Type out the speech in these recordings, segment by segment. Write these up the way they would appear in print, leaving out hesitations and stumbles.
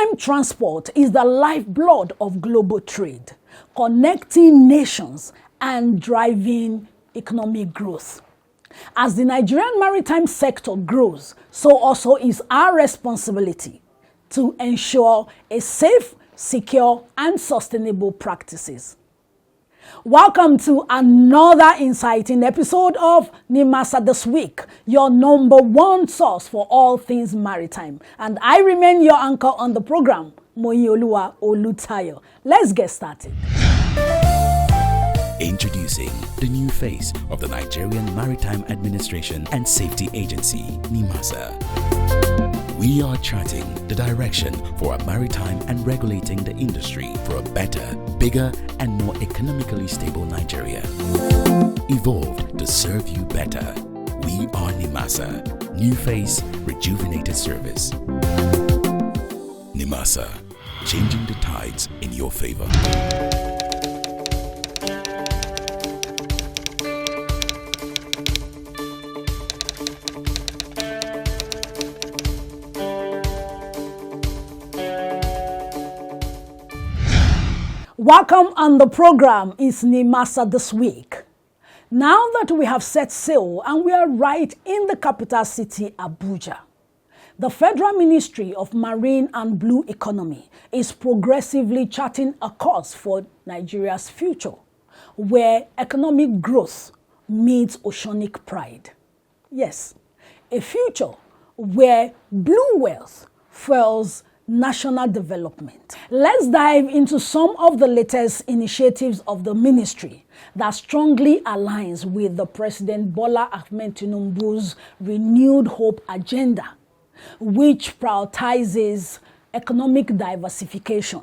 Maritime transport is the lifeblood of global trade, connecting nations and driving economic growth. As the Nigerian maritime sector grows, so also is our responsibility to ensure a safe, secure, and sustainable practices. Welcome to another exciting episode of NIMASA This Week, your number one source for all things maritime. And I remain your anchor on the program, Moyioluwa Olutayo. Let's get started. Introducing the new face of the Nigerian Maritime Administration and Safety Agency, NIMASA. We are charting the direction for our maritime and regulating the industry for a better, bigger, and more economically stable Nigeria. Evolved to serve you better. We are NIMASA. New face, rejuvenated service. NIMASA, changing the tides in your favor. Welcome on the program is NIMASA This Week. Now that we have set sail and we are right in the capital city, Abuja, the Federal Ministry of Marine and Blue Economy is progressively charting a course for Nigeria's future, where economic growth meets oceanic pride. Yes, a future where blue wealth fuels national development. Let's dive into some of the latest initiatives of the ministry that strongly aligns with the President Bola Ahmed Tinubu's renewed hope agenda, which prioritizes economic diversification,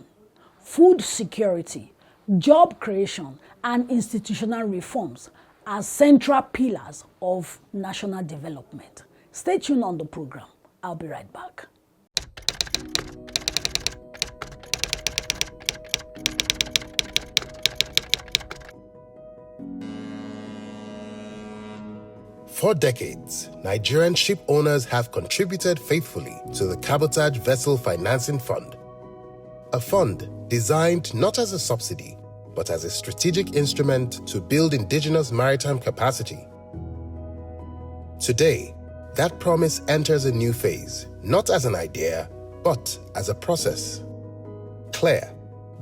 food security, job creation, and institutional reforms as central pillars of national development. Stay tuned on the program. I'll be right back. For decades, Nigerian ship owners have contributed faithfully to the Cabotage Vessel Financing Fund, a fund designed not as a subsidy, but as a strategic instrument to build indigenous maritime capacity. Today, that promise enters a new phase, not as an idea, but as a process. Clear,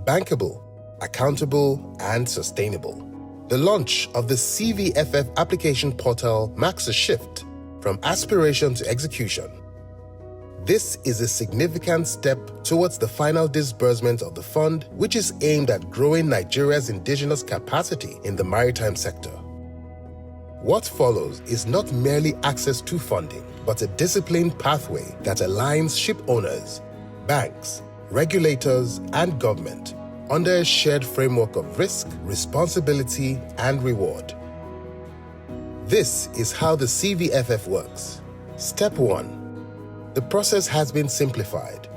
bankable, accountable, and sustainable. The launch of the CVFF application portal marks a shift from aspiration to execution. This is a significant step towards the final disbursement of the fund, which is aimed at growing Nigeria's indigenous capacity in the maritime sector. What follows is not merely access to funding, but a disciplined pathway that aligns ship owners, banks, regulators, and government under a shared framework of risk, responsibility, and reward. This is how the CVFF works. Step 1. The process has been simplified.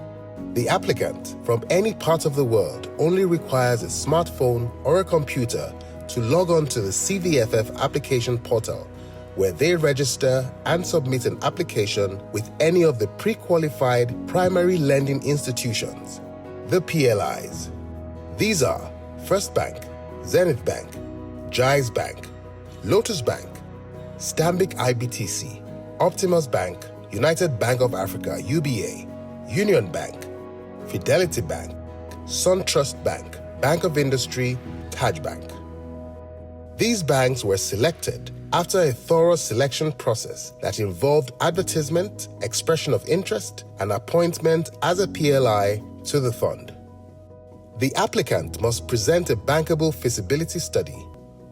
The applicant from any part of the world only requires a smartphone or a computer to log on to the CVFF application portal, where they register and submit an application with any of the pre-qualified primary lending institutions, the PLIs. These are First Bank, Zenith Bank, Jais Bank, Lotus Bank, Stanbic IBTC, Optimus Bank, United Bank of Africa UBA, Union Bank, Fidelity Bank, SunTrust Bank, Bank of Industry, Taj Bank. These banks were selected after a thorough selection process that involved advertisement, expression of interest, and appointment as a PLI to the fund. The applicant must present a bankable feasibility study,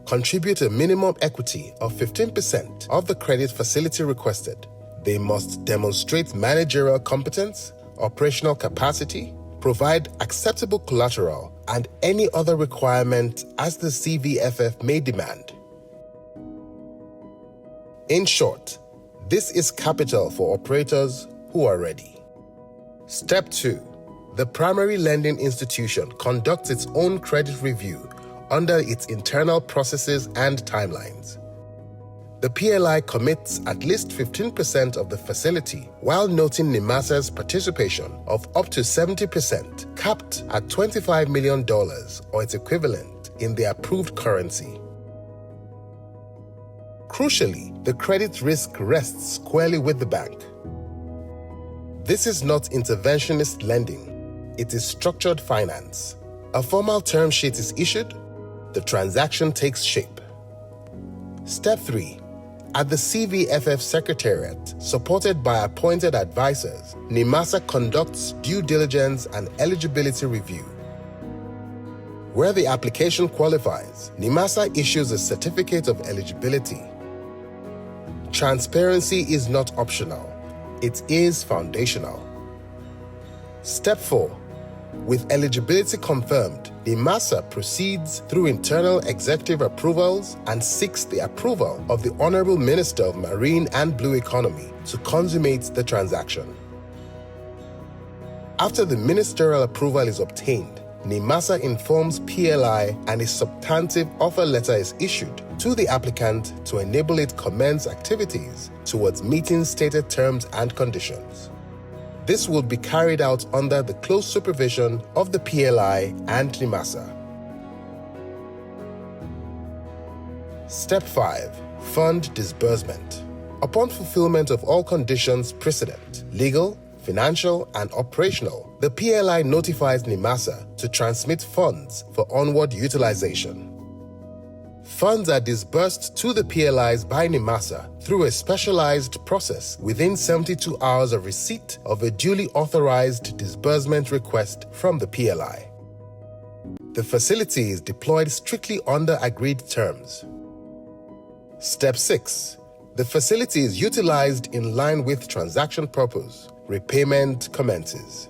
contribute a minimum equity of 15% of the credit facility requested. They must demonstrate managerial competence, operational capacity, provide acceptable collateral, and any other requirement as the CVFF may demand. In short, this is capital for operators who are ready. Step 2. The primary lending institution conducts its own credit review under its internal processes and timelines. The PLI commits at least 15% of the facility, while noting NIMASA's participation of up to 70%, capped at $25 million or its equivalent in the approved currency. Crucially, the credit risk rests squarely with the bank. This is not interventionist lending, it is structured finance. A formal term sheet is issued, the transaction takes shape. Step 3. At the CVFF Secretariat, supported by appointed advisors, NIMASA conducts due diligence and eligibility review. Where the application qualifies, NIMASA issues a certificate of eligibility. Transparency is not optional, it is foundational. Step 4. With eligibility confirmed, NIMASA proceeds through internal executive approvals and seeks the approval of the Honorable Minister of Marine and Blue Economy to consummate the transaction. After the ministerial approval is obtained, NIMASA informs PLI and a substantive offer letter is issued to the applicant to enable it commence activities towards meeting stated terms and conditions. This will be carried out under the close supervision of the PLI and NIMASA. Step 5. Fund disbursement. Upon fulfillment of all conditions precedent, legal, financial, and operational, the PLI notifies NIMASA to transmit funds for onward utilization. Funds are disbursed to the PLIs by NIMASA through a specialized process within 72 hours of receipt of a duly authorized disbursement request from the PLI. The facility is deployed strictly under agreed terms. Step 6. The facility is utilized in line with transaction purpose. Repayment commences.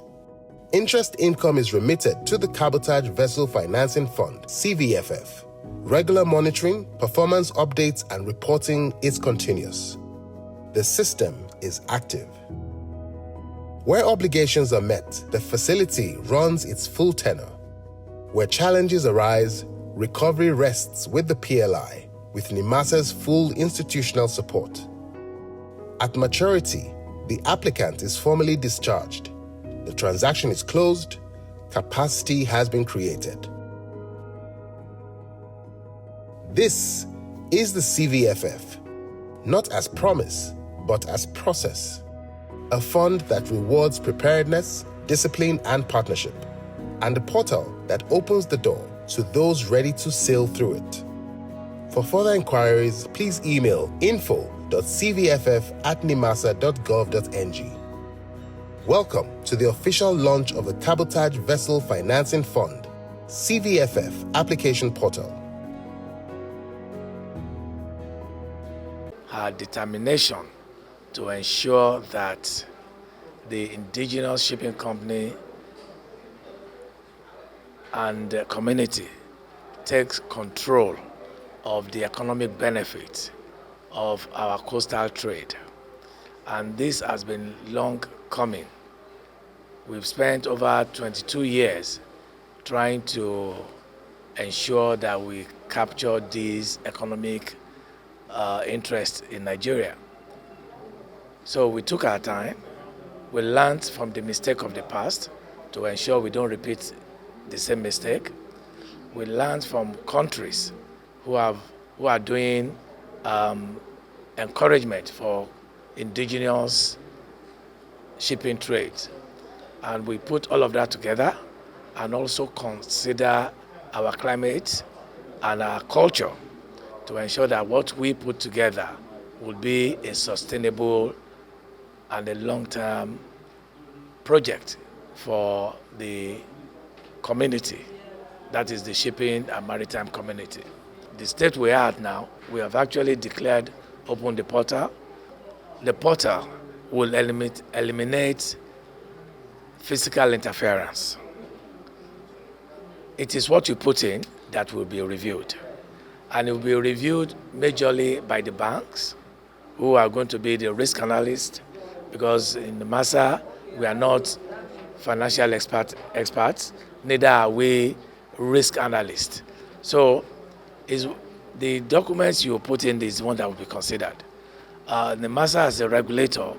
Interest income is remitted to the Cabotage Vessel Financing Fund, CVFF. Regular monitoring, performance updates, and reporting is continuous. The system is active. Where obligations are met, the facility runs its full tenor. Where challenges arise, recovery rests with the PLI, with NIMASA's full institutional support. At maturity, the applicant is formally discharged. The transaction is closed, capacity has been created. This is the CVFF, not as promise, but as process. A fund that rewards preparedness, discipline, and partnership, and a portal that opens the door to those ready to sail through it. For further inquiries, please email info.cvff@nimasa.gov.ng. Welcome to the official launch of the Cabotage Vessel Financing Fund, CVFF Application Portal. Our determination to ensure that the indigenous shipping company and the community takes control of the economic benefit of our coastal trade. And this has been long coming. We've spent over 22 years trying to ensure that we capture these economic interest in Nigeria. So we took our time. We learned from the mistake of the past to ensure we don't repeat the same mistake. We learned from countries who are doing encouragement for indigenous shipping trade. And we put all of that together and also consider our climate and our culture to ensure that what we put together will be a sustainable and a long-term project for the community, that is the shipping and maritime community. The state we are at now, we have actually declared open the portal. The portal will eliminate physical interference. It is what you put in that will be reviewed. And it will be reviewed majorly by the banks, who are going to be the risk analysts, because in the NIMASA, we are not financial experts, neither are we risk analysts. So the documents you put in is one that will be considered. NIMASA as a regulator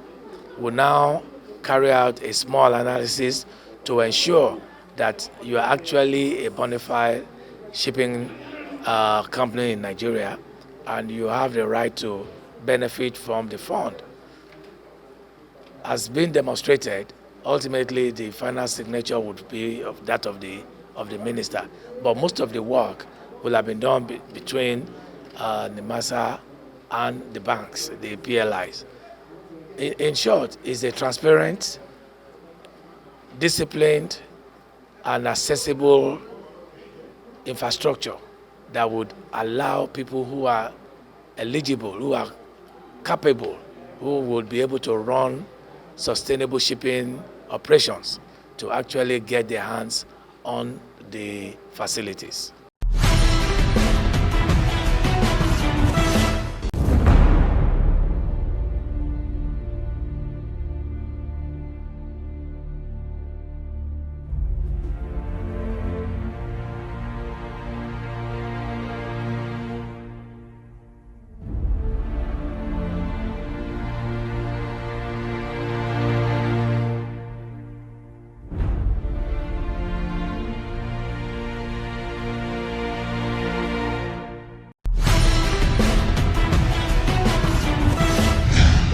will now carry out a small analysis to ensure that you are actually a bona fide shipping company in Nigeria and you have the right to benefit from the fund. As been demonstrated, ultimately the final signature would be of that of the minister, but most of the work will have been done between NIMASA and the banks, the PLIs. In short, it's a transparent, disciplined, and accessible infrastructure that would allow people who are eligible, who are capable, who would be able to run sustainable shipping operations to actually get their hands on the facilities.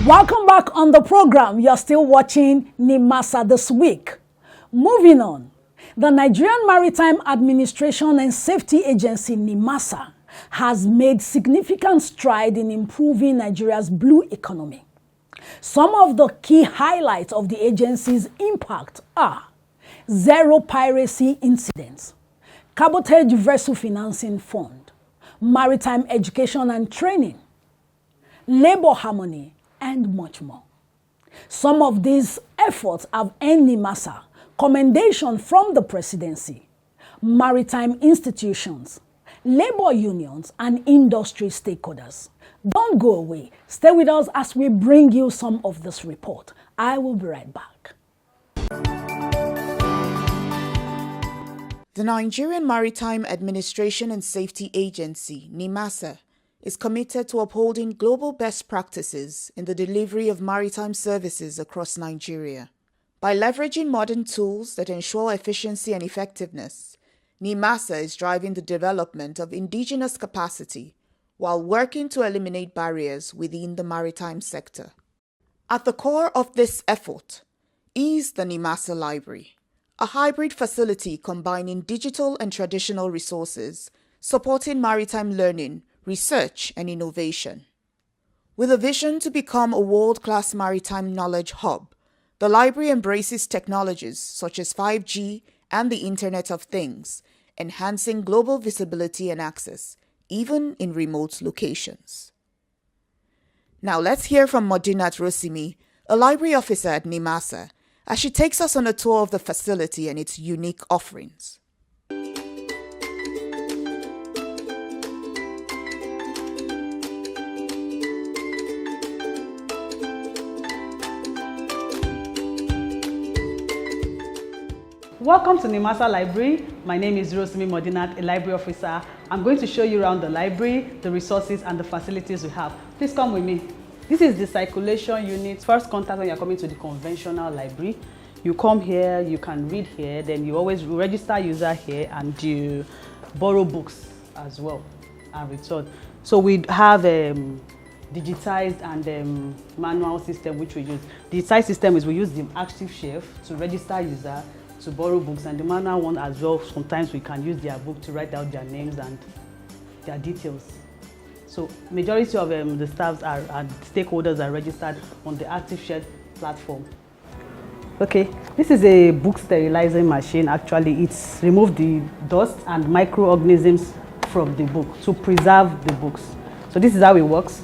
Welcome back on the program. You're still watching NIMASA This Week. Moving on, the Nigerian Maritime Administration and Safety Agency, NIMASA, has made significant stride in improving Nigeria's blue economy. Some of the key highlights of the agency's impact are zero piracy incidents, cabotage vessel financing fund, maritime education and training, labor harmony, and much more. Some of these efforts have earned NIMASA commendation from the presidency, maritime institutions, labor unions, and industry stakeholders. Don't go away. Stay with us as we bring you some of this report. I will be right back. The Nigerian Maritime Administration and Safety Agency, NIMASA, is committed to upholding global best practices in the delivery of maritime services across Nigeria. By leveraging modern tools that ensure efficiency and effectiveness, NIMASA is driving the development of indigenous capacity while working to eliminate barriers within the maritime sector. At the core of this effort is the NIMASA Library, a hybrid facility combining digital and traditional resources, supporting maritime learning, research, and innovation. With a vision to become a world-class maritime knowledge hub, the library embraces technologies such as 5G and the Internet of Things, enhancing global visibility and access, even in remote locations. Now let's hear from Modinat Rosimi, a library officer at NIMASA, as she takes us on a tour of the facility and its unique offerings. Welcome to NIMASA Library. My name is Rosimi Modinat, a library officer. I'm going to show you around the library, the resources and the facilities we have. Please come with me. This is the circulation unit. First contact when you're coming to the conventional library. You come here, you can read here, then you always register user here and you borrow books as well and return. So we have digitized and manual system which we use. The digitized system is we use the active shelf to register user, to borrow books, and the manual one as well. Sometimes we can use their book to write out their names and their details. So majority of the staffs and stakeholders are registered on the active shelf platform. Okay, this is a book sterilizing machine. Actually, it's removed the dust and microorganisms from the book to preserve the books. So this is how it works.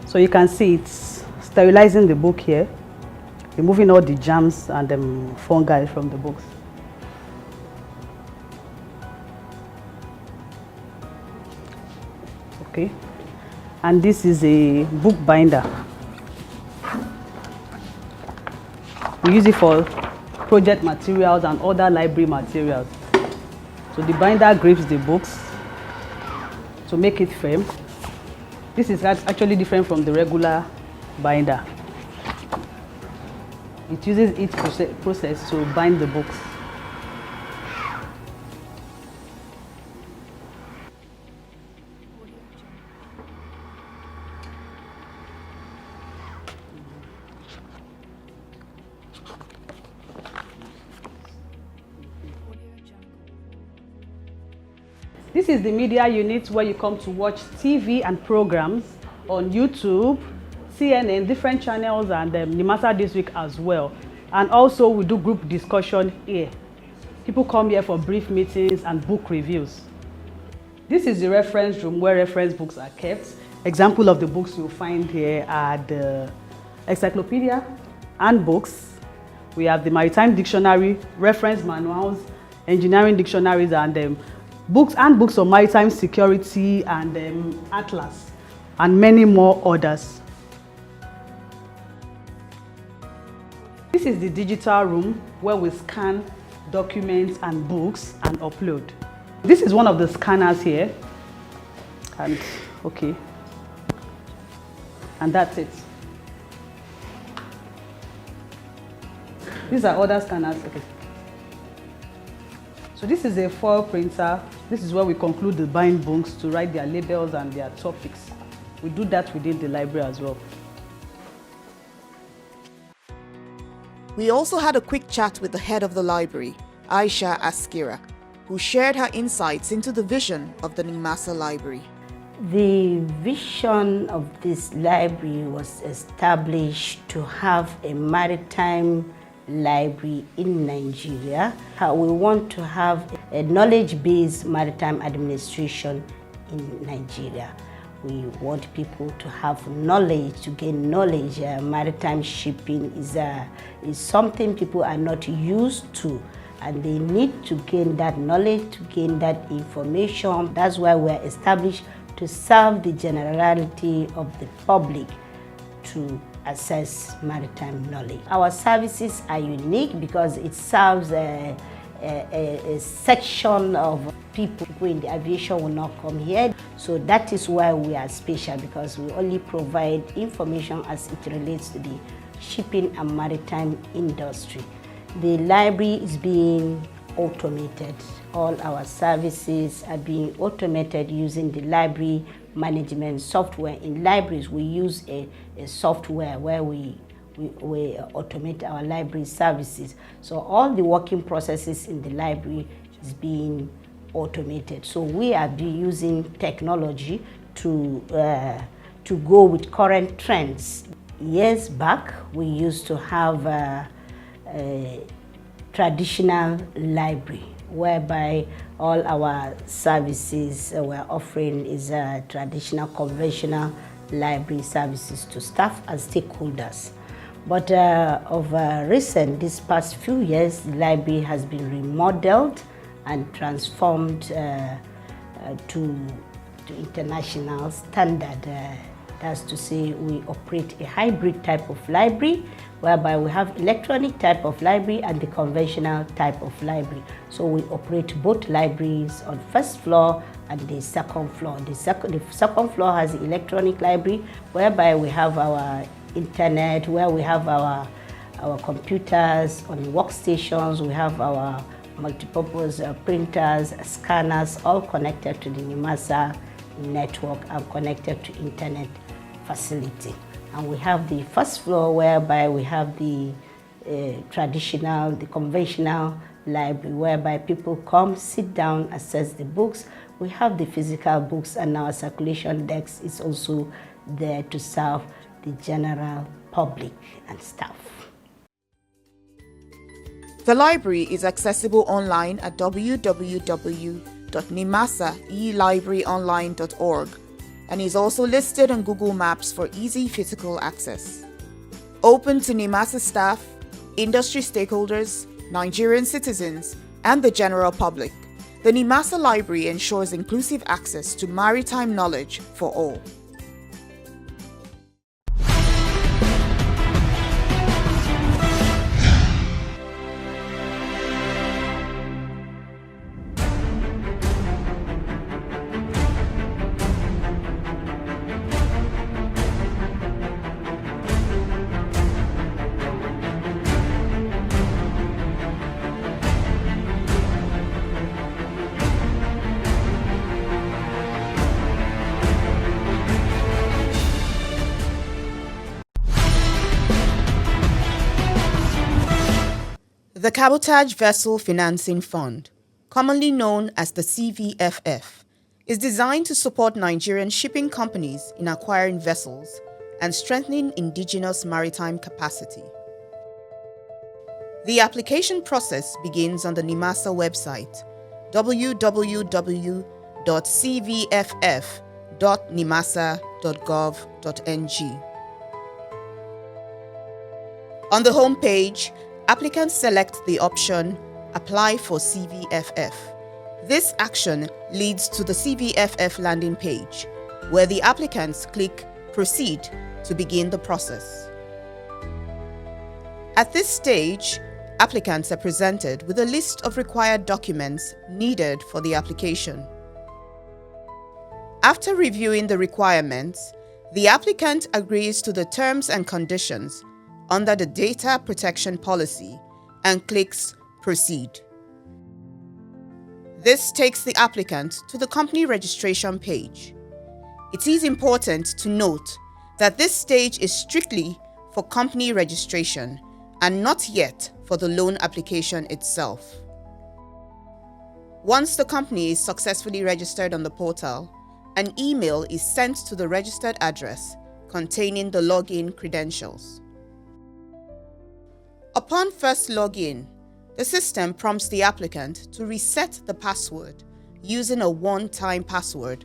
So you can see it's sterilizing the book here, removing all the germs and fungi from the books. Okay. And this is a book binder. We use it for project materials and other library materials. So the binder grips the books to make it firm. This is actually different from the regular binder. It uses its process to bind the books. This is the media unit where you come to watch TV and programs on YouTube, CNN, different channels, and NIMASA this week as well. And also we do group discussion here. People come here for brief meetings and book reviews. This is the reference room where reference books are kept. Example of the books you'll find here are the encyclopedia and books. We have the maritime dictionary, reference manuals, engineering dictionaries, and books on maritime security and atlas, and many more others. This is the digital room where we scan documents and books and upload. This is one of the scanners here, and okay, and that's it. These are other scanners. Okay. So this is a foil printer. This is where we conclude the bind books to write their labels and their topics. We do that within the library as well. We also had a quick chat with the head of the library, Aisha Askira, who shared her insights into the vision of the NIMASA Library. The vision of this library was established to have a maritime library in Nigeria. We want to have a knowledge-based maritime administration in Nigeria. We want people to have knowledge, to gain knowledge. Maritime shipping is something people are not used to, and they need to gain that knowledge, to gain that information. That's why we're established to serve the generality of the public to access maritime knowledge. Our services are unique because it serves a section of people in the aviation will not come here. So that is why we are special, because we only provide information as it relates to the shipping and maritime industry. The library is being automated. All our services are being automated using the library management software. In libraries, we use a software where we automate our library services. So all the working processes in the library is being automated. So we are using technology to go with current trends. Years back, we used to have a traditional library whereby all our services we're offering is traditional, conventional library services to staff and stakeholders. But recent, this past few years, the library has been remodeled and transformed to international standard. That's to say, we operate a hybrid type of library, whereby we have electronic type of library and the conventional type of library. So we operate both libraries on first floor and the second floor. The second floor has the electronic library, whereby we have our internet, where we have our computers on workstations, we have our multipurpose printers, scanners, all connected to the NIMASA network and connected to internet facility. And we have the first floor, whereby we have the traditional, the conventional library, whereby people come, sit down, access the books. We have the physical books, and our circulation desk is also there to serve the general public and staff. The library is accessible online at www.nimasaelibraryonline.org and is also listed on Google Maps for easy physical access. Open to NIMASA staff, industry stakeholders, Nigerian citizens, and the general public, The NIMASA Library ensures inclusive access to maritime knowledge for all. The Cabotage Vessel Financing Fund, commonly known as the CVFF, is designed to support Nigerian shipping companies in acquiring vessels and strengthening indigenous maritime capacity. The application process begins on the NIMASA website, www.cvff.nimasa.gov.ng. On the home page, applicants select the option Apply for CVFF. This action leads to the CVFF landing page, where the applicants click Proceed to begin the process. At this stage, applicants are presented with a list of required documents needed for the application. After reviewing the requirements, the applicant agrees to the terms and conditions under the Data Protection Policy and clicks Proceed. This takes the applicant to the company registration page. It is important to note that this stage is strictly for company registration and not yet for the loan application itself. Once the company is successfully registered on the portal, an email is sent to the registered address containing the login credentials. Upon first login, the system prompts the applicant to reset the password using a one-time password.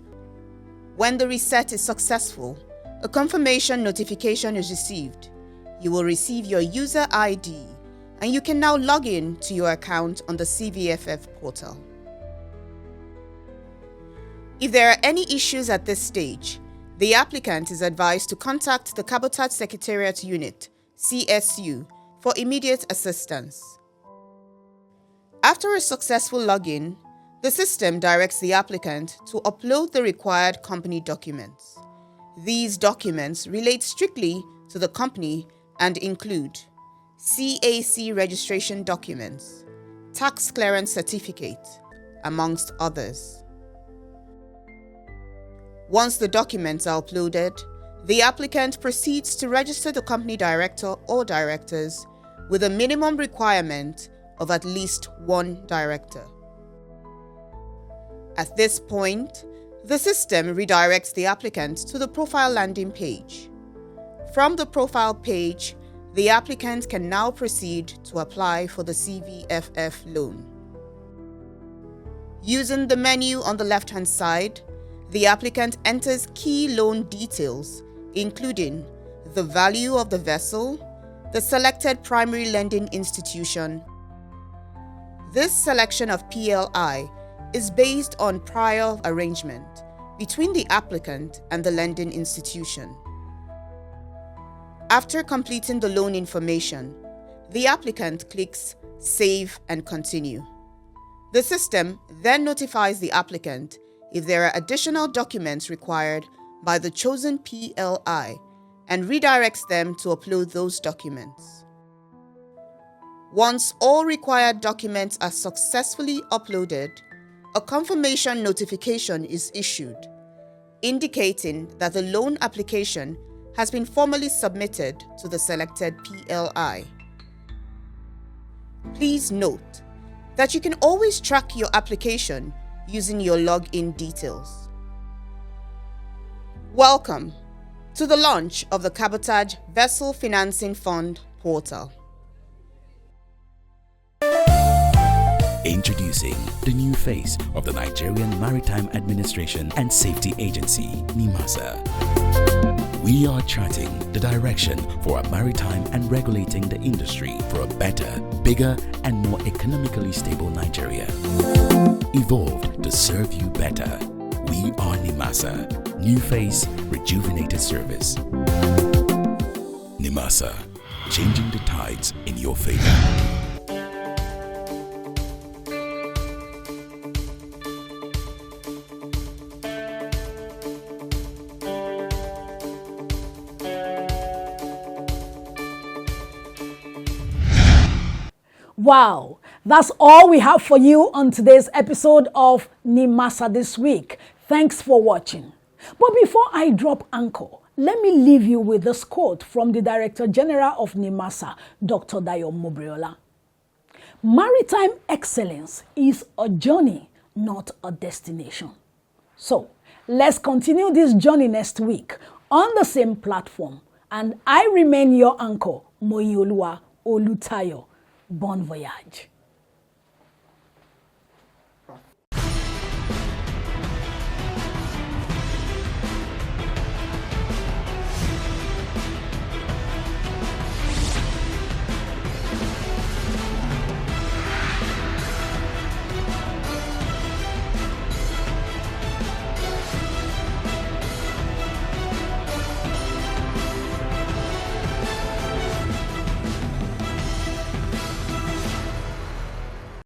When the reset is successful, a confirmation notification is received. You will receive your user ID and you can now log in to your account on the CVFF portal. If there are any issues at this stage, the applicant is advised to contact the Cabotage Secretariat Unit, CSU, for immediate assistance. After a successful login, the system directs the applicant to upload the required company documents. These documents relate strictly to the company and include CAC registration documents, tax clearance certificate, amongst others. Once the documents are uploaded, the applicant proceeds to register the company director or directors with a minimum requirement of at least one director. At this point, the system redirects the applicant to the profile landing page. From the profile page, the applicant can now proceed to apply for the CVFF loan. Using the menu on the left-hand side, the applicant enters key loan details, including the value of the vessel, the selected primary lending institution. This selection of PLI is based on prior arrangement between the applicant and the lending institution. After completing the loan information, the applicant clicks Save and Continue. The system then notifies the applicant if there are additional documents required by the chosen PLI and redirects them to upload those documents. Once all required documents are successfully uploaded, a confirmation notification is issued, indicating that the loan application has been formally submitted to the selected PLI. Please note that you can always track your application using your login details. Welcome to the launch of the Cabotage Vessel Financing Fund portal. Introducing the new face of the Nigerian Maritime Administration and Safety Agency, NIMASA. We are charting the direction for a maritime and regulating the industry for a better, bigger, and more economically stable Nigeria. evolved to serve you better. We are NIMASA, new face, rejuvenated service. NIMASA, changing the tides in your favor. Wow, that's all we have for you on today's episode of NIMASA This Week. Thanks for watching. But before I drop anchor, let me leave you with this quote from the Director General of NIMASA, Dr. Dayo Mobriola. Maritime excellence is a journey, not a destination. So, let's continue this journey next week on the same platform. And I remain your anchor, Moyolua Olutayo. Bon voyage.